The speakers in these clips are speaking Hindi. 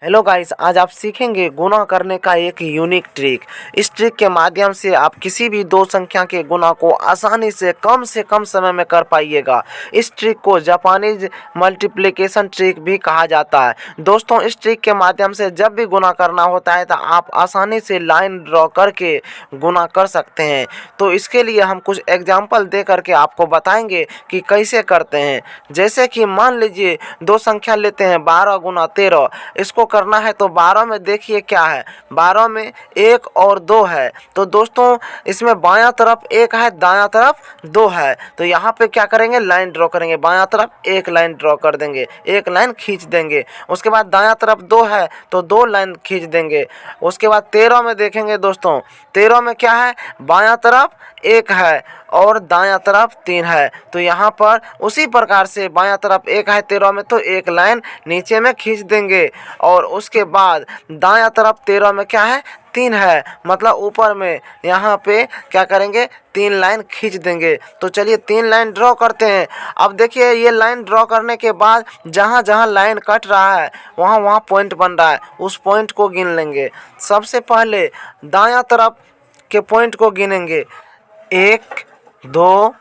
हेलो गाइस, आज आप सीखेंगे गुणा करने का एक यूनिक ट्रिक। इस ट्रिक के माध्यम से आप किसी भी दो संख्या के गुणा को आसानी से कम समय में कर पाइएगा। इस ट्रिक को जापानीज मल्टीप्लिकेशन ट्रिक भी कहा जाता है। दोस्तों, इस ट्रिक के माध्यम से जब भी गुणा करना होता है तो आप आसानी से लाइन ड्रॉ करके गुणा कर सकते हैं। तो इसके लिए हम कुछ एग्जाम्पल दे करके आपको बताएंगे कि कैसे करते हैं। जैसे कि मान लीजिए दो संख्या लेते हैं 12 गुना 13। इसको करना है तो 12 में देखिए क्या है, 12 में 1 और 2 है। तो दोस्तों इसमें बायां तरफ 1 है, दायां तरफ 2 है। तो यहाँ पे क्या करेंगे, लाइन ड्रॉ करेंगे। बायां तरफ एक लाइन ड्रॉ कर देंगे, एक लाइन खींच देंगे। उसके बाद दायां तरफ 2 है तो 2 लाइन खींच देंगे। उसके बाद 13 में देखेंगे दोस्तों, 13 में क्या है, बायां तरफ 1 है और दायां तरफ 3 है। तो यहाँ पर उसी प्रकार से बायां तरफ 1 है 13 में तो एक लाइन नीचे में खींच देंगे। और उसके बाद दायां तरफ 13 में क्या है, 3 है, मतलब ऊपर में यहाँ पे क्या करेंगे, 3 लाइन खींच देंगे। तो चलिए 3 लाइन ड्रॉ करते हैं। अब देखिए ये लाइन ड्रॉ करने के बाद जहाँ जहाँ लाइन कट रहा है वहाँ वहाँ पॉइंट बन रहा है, उस पॉइंट को गिन लेंगे। सबसे पहले दायां तरफ के पॉइंट को गिनेंगे, 1 2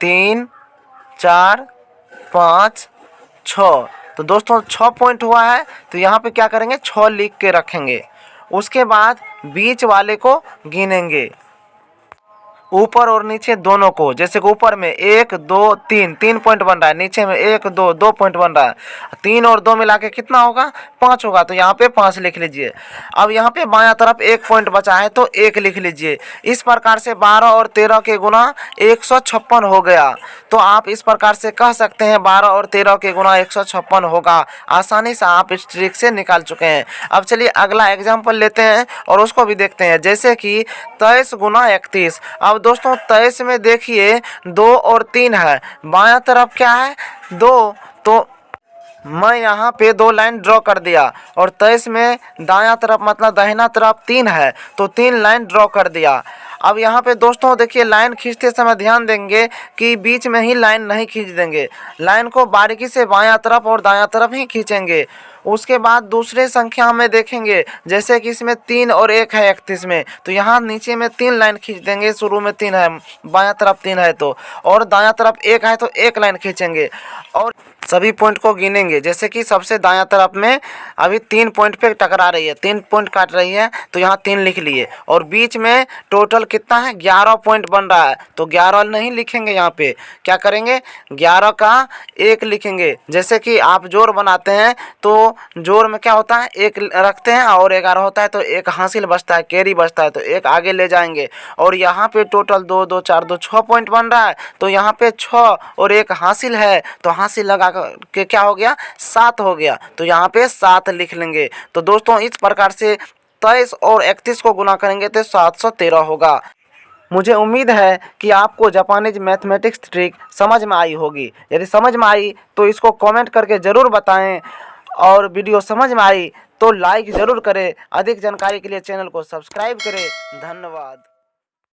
3 4 5 6। तो दोस्तों 6 पॉइंट हुआ है तो यहाँ पे क्या करेंगे, 6 लिख के रखेंगे। उसके बाद बीच वाले को गिनेंगे, ऊपर और नीचे दोनों को। जैसे कि ऊपर में 1 2 3 3 पॉइंट बन रहा है, नीचे में 1 2 2 पॉइंट बन रहा है। 3 और 2 मिला के कितना होगा, 5 होगा। तो यहाँ पे 5 लिख लीजिए। अब यहाँ पे बायां तरफ 1 पॉइंट बचा है तो 1 लिख लीजिए। इस प्रकार से 12 और 13 के गुना 156 हो गया। तो आप इस प्रकार से कह सकते हैं 12 और 13 के गुना 156 होगा। आसानी से आप इस ट्रिक से निकाल चुके हैं। अब चलिए अगला एग्जाम्पल लेते हैं और उसको भी देखते हैं। जैसे कि 23 गुना 31। अब दोस्तों 23 में देखिए 2 और 3 है, बायां तरफ क्या है, 2। तो मैं यहाँ पे 2 लाइन ड्रॉ कर दिया। और 23 में दायां तरफ मतलब दाहिना तरफ 3 है तो 3 लाइन ड्रॉ कर दिया। अब यहाँ पे दोस्तों देखिए लाइन खींचते समय ध्यान देंगे कि बीच में ही लाइन नहीं खींच देंगे, लाइन को बारीकी से बायां तरफ और दायां तरफ ही खींचेंगे। उसके बाद दूसरे संख्या में देखेंगे, जैसे कि इसमें 3 और 1 है 31 में, तो यहाँ नीचे में 3 लाइन खींच देंगे। शुरू में 3 है, बायां तरफ 3 है तो, और दायां तरफ 1 है तो 1 लाइन खींचेंगे और सभी पॉइंट को गिनेंगे। जैसे कि सबसे दायां तरफ में अभी 3 पॉइंट पे टकरा रही है, 3 पॉइंट काट रही है तो यहाँ 3 लिख लिए। और बीच में टोटल कितना है, 11 पॉइंट बन रहा है तो 11 नहीं लिखेंगे। यहाँ पे क्या करेंगे, 11 का 1 लिखेंगे। जैसे कि आप जोड़ बनाते हैं तो जोड़ में क्या होता है, 1 रखते हैं और 11 होता है तो 1 हासिल बचता है, कैरी बचता है तो 1 आगे ले जाएंगे। और यहाँ पे टोटल 2 2 4 2 6 पॉइंट बन रहा है तो यहाँ पे 6 और 1 हासिल है तो हासिल लगा के क्या हो गया, 7 हो गया। तो यहाँ पे 7 लिख लेंगे। तो दोस्तों इस प्रकार से 23 और 31 को गुना करेंगे तो 713 होगा। मुझे उम्मीद है कि आपको जापानीज मैथमेटिक्स ट्रिक समझ में आई होगी। यदि समझ में आई तो इसको कमेंट करके ज़रूर बताएं, और वीडियो समझ में आई तो लाइक ज़रूर करें। अधिक जानकारी के लिए चैनल को सब्सक्राइब करें। धन्यवाद।